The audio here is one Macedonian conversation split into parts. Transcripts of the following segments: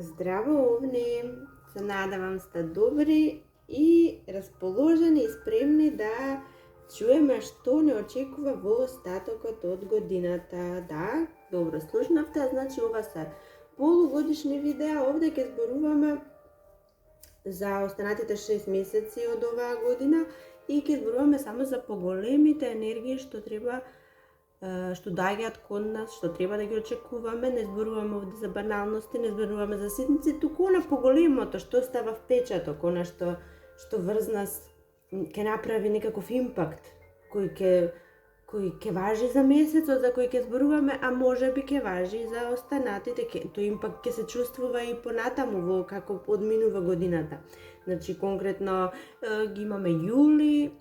Здраво овни! Се надавам сте добри и расположени и спремни да чуеме што не очекува во остатокот од годината. Да, добро слушнавте, значи ова се полугодишни видеа. Овде ќе зборуваме за останатите 6 месеци од оваа година и ќе зборуваме само за поголемите енергии што доаѓаат кон нас, што треба да ги очекуваме. Не зборуваме овде за баналности, не зборуваме за ситници, туку на поголемото што става впечаток, она што врз нас ќе направи некаков импакт, кој ќе важи за месецот за кој ќе зборуваме, а можеби ќе важи и за останатите. Тој импакт ќе се чувствува и понатаму во како одминува годината. Значи конкретно ги имаме јули,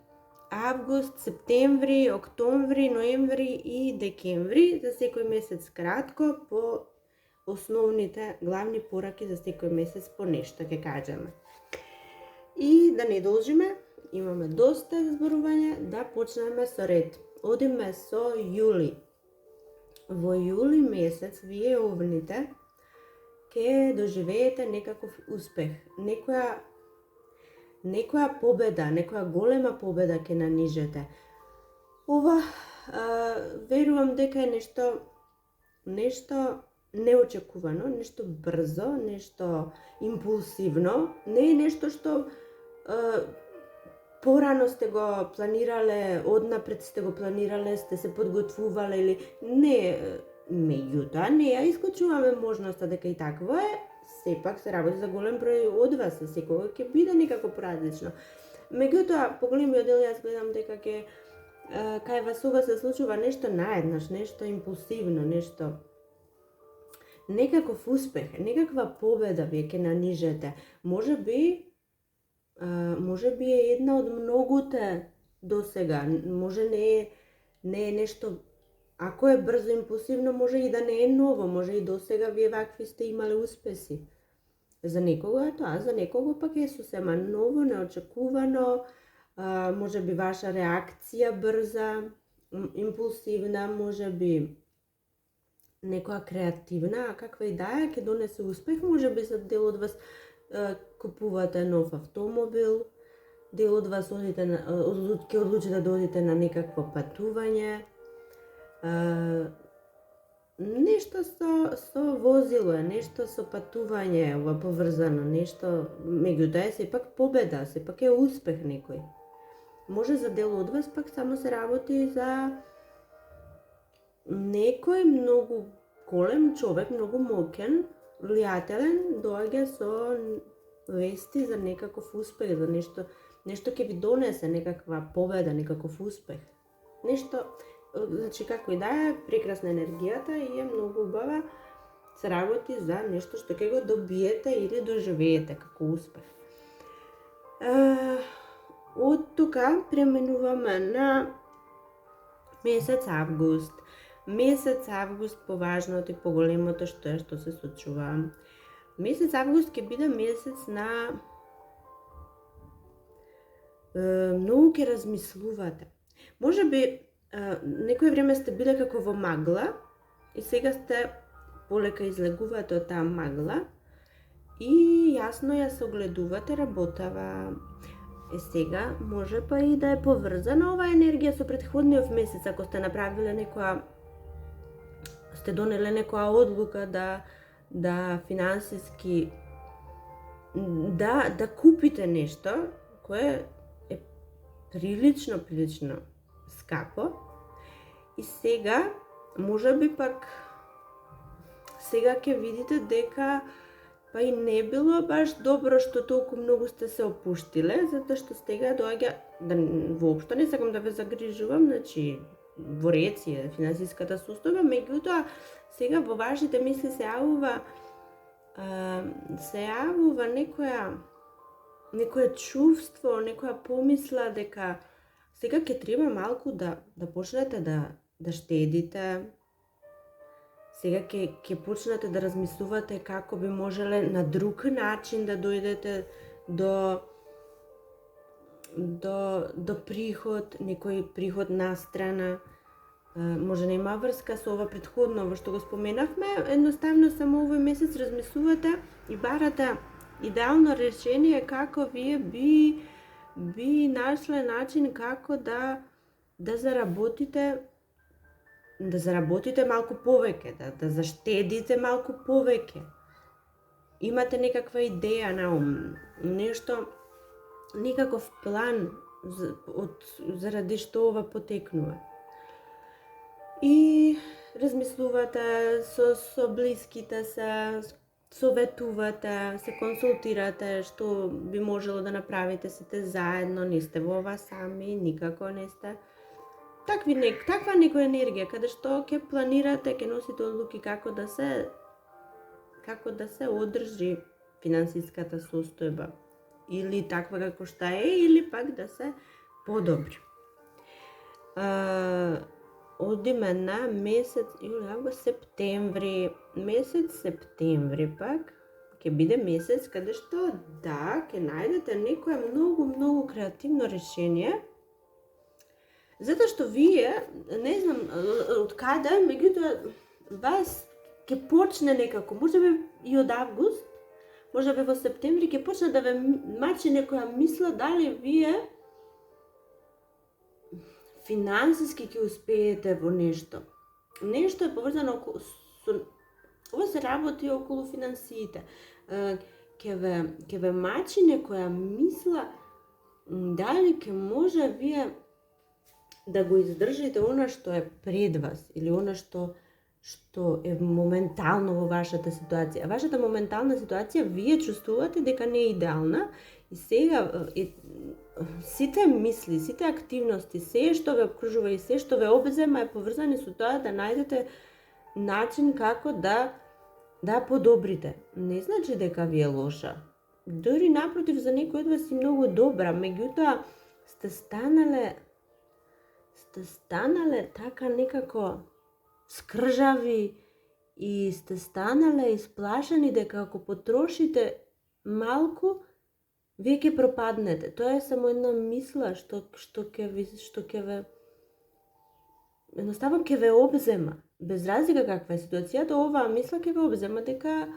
август, септември, октомври, ноември и декември, за секој месец кратко по основните главни пораки за секој месец по нешто ќе кажеме. И да не должиме, имаме доста зборување, да почнеме со ред. Одиме со јули. Во јули месец вие овните ќе доживеете некаков успех, некоја победа, некоја голема победа ќе нанижете. Ова верувам дека е нешто неочекувано, нешто брзо, нешто импулсивно, не е нешто што порано сте го планирале, однапред сте го планирале, сте се подготвувале или не, меѓутоа не ја исклучуваме можноста дека и такво е. Сепак се работи за голем број од вас, секој ќе биде некако поразлично. Меѓутоа, по големиот дел јас гледам дека кај вас ова се случува нешто наеднаш, нешто импулсивно, нешто некаков успех, некаква победа вие ќе нанижете. Можеби е една од многуте досега, може не е нешто. Ако е брзо импулсивно, може и да не е ново, може и досега вие вакви сте имале успеси. За некого е тоа, за некого пак е сосема ново, неочекувано, може би ваша реакција брза, импулсивна, може би некоја креативна, а каква и да е, ќе донесе успех. Може би за дел од вас купувате нов автомобил, дел од вас ќе одлучите да одите на некакво патување, нешто со возило е, нешто со патување е ова поврзано, нешто, меѓутоа е сепак победа, сепак е успех некој. Може за дел од вас пак само се работи за некој многу голем човек, многу моќен, влијателен, доаѓа со вести за некаков успех, за нешто ќе ви донесе некаква победа, некаков успех. Нешто, значи како и да е, прекрасна енергијата и е многу убава, се работи за нешто што ќе го добиете или доживеете како успех. Од тука преминуваме на месец август. Месец август поважното и поголемото што се случува. Месец август ќе биде месец на многу ќе размислувате. Може би некој време сте биле како во магла и сега сте полека излегувате од таа магла и јасно ја се огледувате работава. Сега може па и да е поврзана оваа енергија со претходниот месец, ако сте направиле сте донеле некоја одлука да финансиски да купите нешто кое е прилично скапо и сега можеби пак сега ќе видите дека па и не било баш добро што толку многу сте се опуштиле, затоа што сега доаѓа, воопшто не сакам да ве загрижувам, значи во ред си е финансиската состојба, меѓутоа сега во вашите мисли се јавува некоја чувство, некоја помисла дека сега ќе треба малку да почнете да штедите. Сега ќе почнете да размислувате како би можеле на друг начин да дојдете до приход, некој приход настрана. може нема врска со ова претходно во што го споменавме, едноставно само овој месец размислувате и барате идеално решение како вие би нашле начин како да заработите малку повеќе, да заштедите малку повеќе. Имате некаква идеја на ум, нешто, некаков план заради што ова потекнува. И размислувате со блиските се, советувате, се консултирате што би можело да направите сите заедно, не сте во ова сами, никако не сте. Таква некоја енергија, каде што ќе планирате, ќе носите одлуки како да се одржи финансиската состојба, или таква како што е, или пак да се подобри. Одиме на месец септември. Месец септември пак ќе биде месец каде што ќе најдете некое многу креативно решение, затоа што вие, не знам од каде, меѓутоа вас ќе почне некако, можеби и од август, можеби во септември ќе почне да ве мачи некоја мисла дали вие финансиски ќе успеете во нешто. Нешто е поврзано со ова се работи околу финансиите. Ќе ве мачи некоја мисла дали ќе може вие да го издржите она што е пред вас или она што е моментално во вашата ситуација. Вашата моментална ситуација вие чувствувате дека не е идеална и сега сите мисли, сите активности, се што ве обкружува и се што ве обзема е поврзани со тоа да најдете начин како да подобрите. Не значи дека ви е лоша. Дори напротив, за некој од вас е многу добра, меѓутоа сте станале така некако скржави и сте станале исплашени дека ако потрошите малку, вие ќе пропаднете. Тоа е само една мисла што ќе ве едноставно ќе ве обзема. Без разлика каква е ситуацијата, оваа мисла ќе ве обзема дека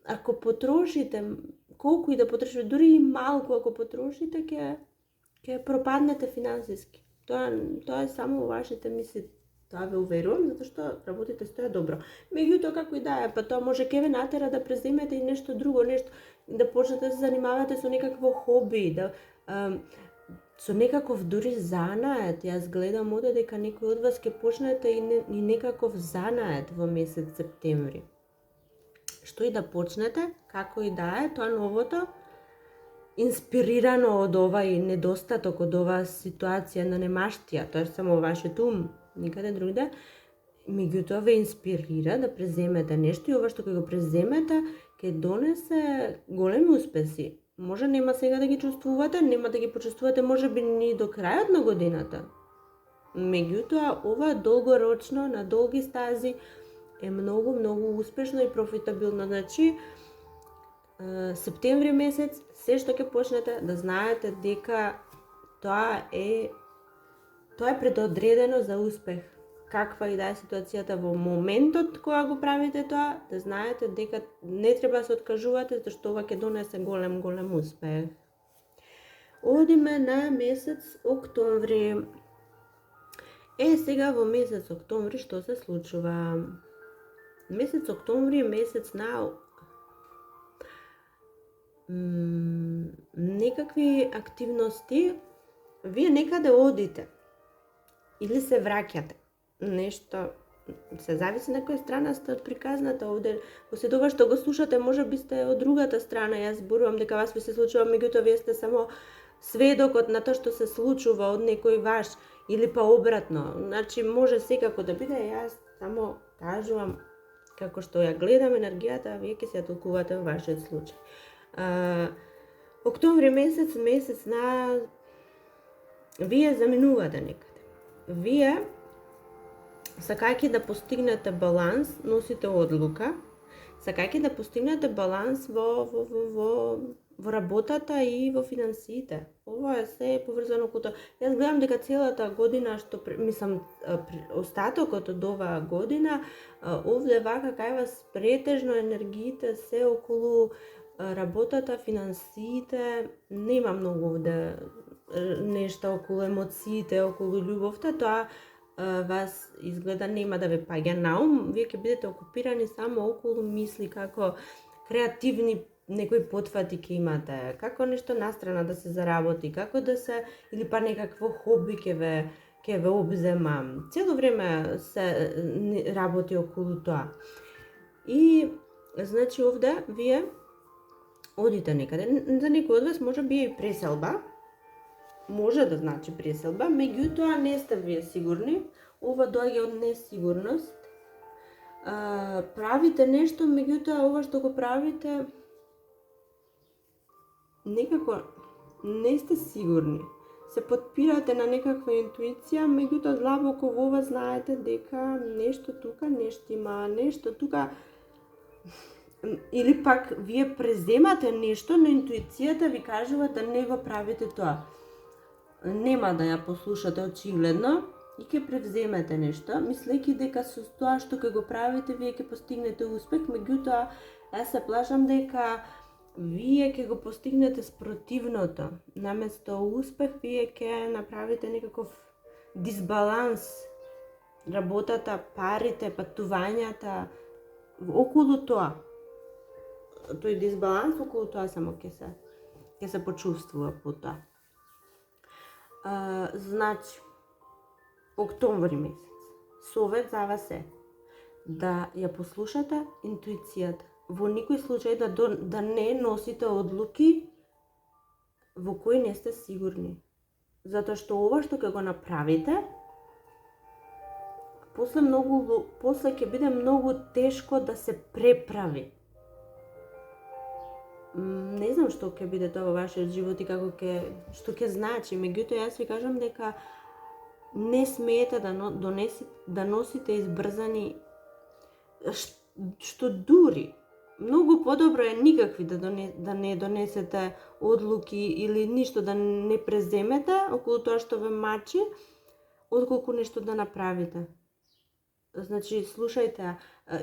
ако потрошите, колку и да потрошите, дури и малку ако потрошите, ќе пропаднете финансиски. Тоа е само во вашите мисли. Тоа ве уверувам, затоа што работите стоја добро. Меѓутоа, како и да е, па тоа може ќе ве натера да преземете и нешто друго, да почнете да се занимавате со некакво хоби, со некаков дури занаед. Јас гледам оде дека некој од вас ќе почнете и некаков занаед во месец септември. Што и да почнете, како и да е, тоа новото, инспирирано од овај недостаток, од оваа ситуација на немаштија, тоа е само вашиот ум, никаде другаде, меѓутоа ве инспирира да преземете нешто и ова што ќе го преземете ќе донесе големи успеси. Може нема сега да ги чувствувате, нема да ги почувствувате можеби ни до крајот на годината. Меѓутоа ова долгорочно, на долги стази е многу успешно и профитабилно. Значи, септември месец, се што ќе почнете да знаете дека тоа е предодредено за успех. Каква и да е ситуацијата во моментот кога го правите тоа, да знаете дека не треба да се откажувате, зашто ова ќе донесе голем успех. Одиме на месец октомври. Сега во месец октомври што се случува? Месец октомври е месец на некакви активности. Вие некаде одите или се враќате. Нешто се зависи на која страна сте од приказната овде. После тоа што го слушате, може би сте од другата страна. Јас зборувам дека вас ви се случува, меѓутоа вие сте само сведокот на тоа што се случува од некој ваш или па обратно. Значи може секако да биде, јас само кажувам како што ја гледам енергијата, вие ќе се ја толкувате во вашиот случај. Октомври месец на вие заминувате некаде. Вие сакајќи да постигнете баланс, носите одлука, сакајќи да постигнете баланс во во работата и во финансиите. Ова е се поврзано кото. Јас гледам дека целата година што мислам остатокот од оваа година овде вака кај вас претежно енергиите се околу работата, финансиите, нема многу овде нешта околу емоциите, околу љубовта, тоа вас изгледа нема да ве паѓа на ум, вие ќе бидете окупирани само околу мисли како креативни некои потфати ќе имате, како нешто настрана да се заработи, како да се, или па некакво хоби ќе ве обзема. Цело време се работи околу тоа. И, значи, овде вие одите некаде. За некој од вас може би и преселба, може да значи преселба, меѓутоа не сте вие сигурни, ова доаѓа од несигурност. Правите нешто, меѓутоа ова што го правите некако не сте сигурни. Се подпирате на некаква интуиција, меѓутоа длабоко во вас знаете дека нешто тука не штима, нешто тука, или пак вие преземате нешто, но интуицијата ви кажува да не го правите тоа. Нема да ја послушате очигледно и ќе превземете нешто, мислејќи дека со тоа што ќе го правите вие ќе постигнете успех, меѓутоа јас се плашам дека вие ќе го постигнете спротивното. Наместо успех вие ќе направите некаков дисбаланс. Работата, парите, патувањата околу тоа. Тој дисбаланс околу тоа само ќе се почувствува по тоа. Значи, октомври месец. Совет за вас е да ја послушате интуицијата. Во никој случај да не носите одлуки во кои не сте сигурни. Затоа што ова што ќе го направите, после ќе биде многу тешко да се преправи. Не знам што ќе биде тоа во вашиот живот и што ќе значи, меѓутоа јас ви кажам дека не смеете да носите избрзани, што дури многу подобро е никакви да не донесете одлуки или ништо да не преземете околу тоа што ве мачи, отколку нешто да направите. Значи, слушајте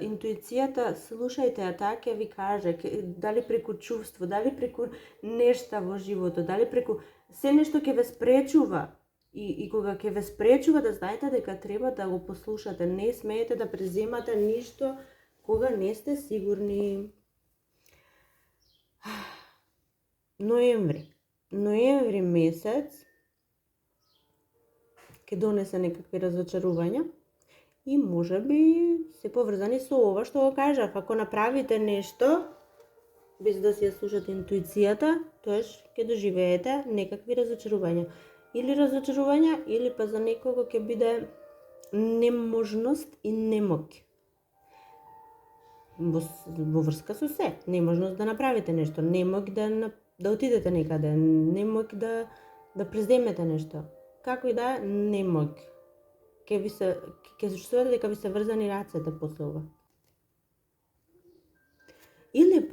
интуицијата, слушајте ја, таа ќе ви каже, дали преку чувство, дали преку нешта во животот, дали преку се нешто ќе ве спречува. И кога ќе ве спречува, да знаете дека треба да го послушате. Не смеете да преземате ништо кога не сте сигурни. Ноември месец ќе донесе некакви разочарувања и можеби се поврзани со ова што го кажав. Ако направите нешто без да си ја слушате интуицијата, тоаш ќе доживеете некакви разочарувања. Или па за некого ќе биде неможност и немоќ. Во врска со се, неможност да направите нешто, немоќ да отидете некаде, немоќ да преземете нешто. Како и да, немоќ. Ќе се чувствувате дека ви се врзани рацете после ова. Или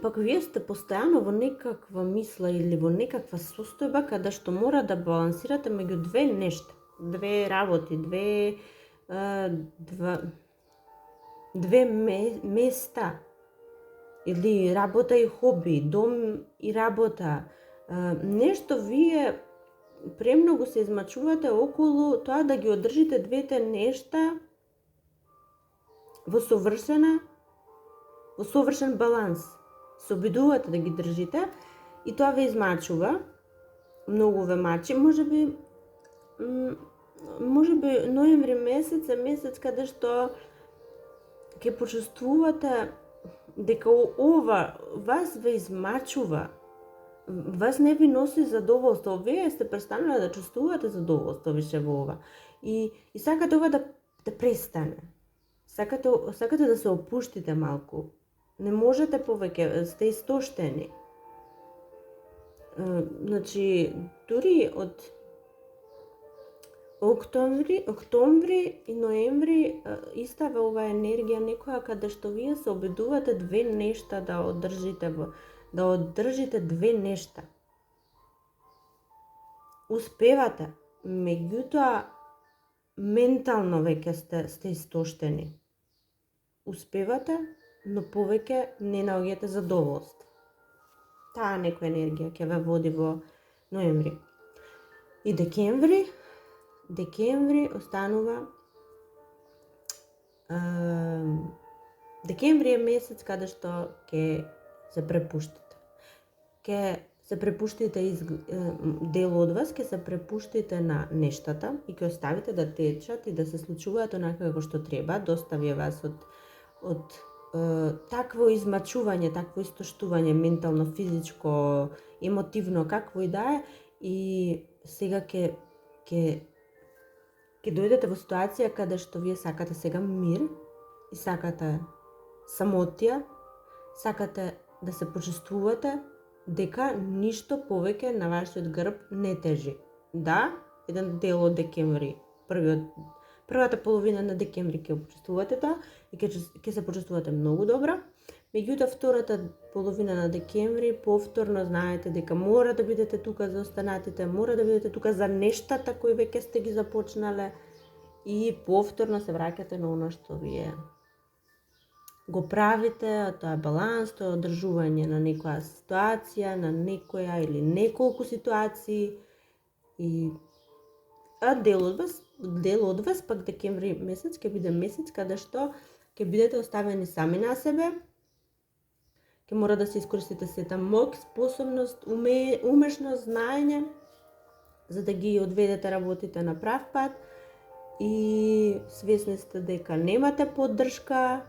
пак вие сте постојано во некаква мисла или во некаква состојба каде што мора да балансирате меѓу две нешта, две работи, две места, или работа и хоби, дом и работа. Нешто вие премногу се измачувате околу тоа да ги одржите двете нешта во совршен баланс. Се обидувате да ги држите и тоа ве измачува, многу ве мачи. Можеби ноември месец е месец каде што ќе почувствувате дека ова вас ве измачува, вас не ви носи задоволство. Вие сте престанали да чувствувате задоволство више во ова. И сакате ова да престане. Сакате да се опуштите малку. Не можете повеќе, сте истоштени. Значи, дури од октомври и ноември истава оваа енергија некоја каде што вие се обидувате две нешта да одржите две нешта. Успевате, меѓутоа ментално веќе сте истоштени. Успевате, но повеќе не наоѓате задоволство. Таа некоја енергија ќе ве води во ноември. И декември останува декември е месец каде што ќе се препуштите. Ќе се препуштите дел од вас, ќе се препуштите на нештата и ќе оставите да течат и да се случуваат онака како што треба. Доста ви е вас од такво измачување, такво истоштување, ментално, физичко, емотивно, какво и да е, и сега ќе дојдете во ситуација каде што вие сакате сега мир и сакате самотија, сакате да се почувствувате дека ништо повеќе на вашиот грб не тежи. Да, еден дел од декември, првата половина на декември ќе почувствувате тоа и ќе се почувствувате многу добро. Меѓутоа втората половина на декември повторно знаете дека мора да бидете тука за останатите, мора да бидете тука за нештата кои веќе сте ги започнале и повторно се враќате на оно што вие го правите, тоа е баланс, тоа е одржување на некоја ситуација, на некоја или неколку ситуации и дел од вас пак декември месец ќе биде месец каде што ќе бидете оставени сами на себе, ќе мора да се искористите сета моќ, способност, умешност, знаење, за да ги одведете работите на прав пат и свесни сте дека немате поддршка,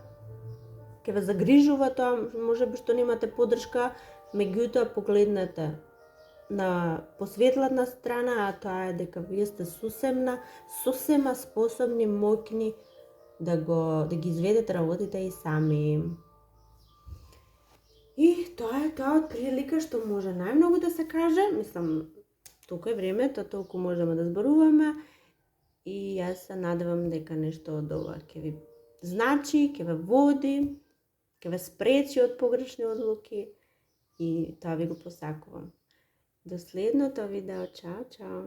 ќе ве загрижува тоа, можеби што немате поддршка, меѓутоа погледнете на посветлата страна, а тоа е дека вие сте сосема способни, моќни да ги изведете работите и сами. И тоа е тоа од прилика што може најмногу да се каже, мислам, толку е времето, толку можеме да зборуваме и јас се надевам дека нешто од ова ќе ви значи, ќе ве води, ќе ве спречи од погрешни одлуки и тоа ви го посакувам. До следното видео, чао, чао!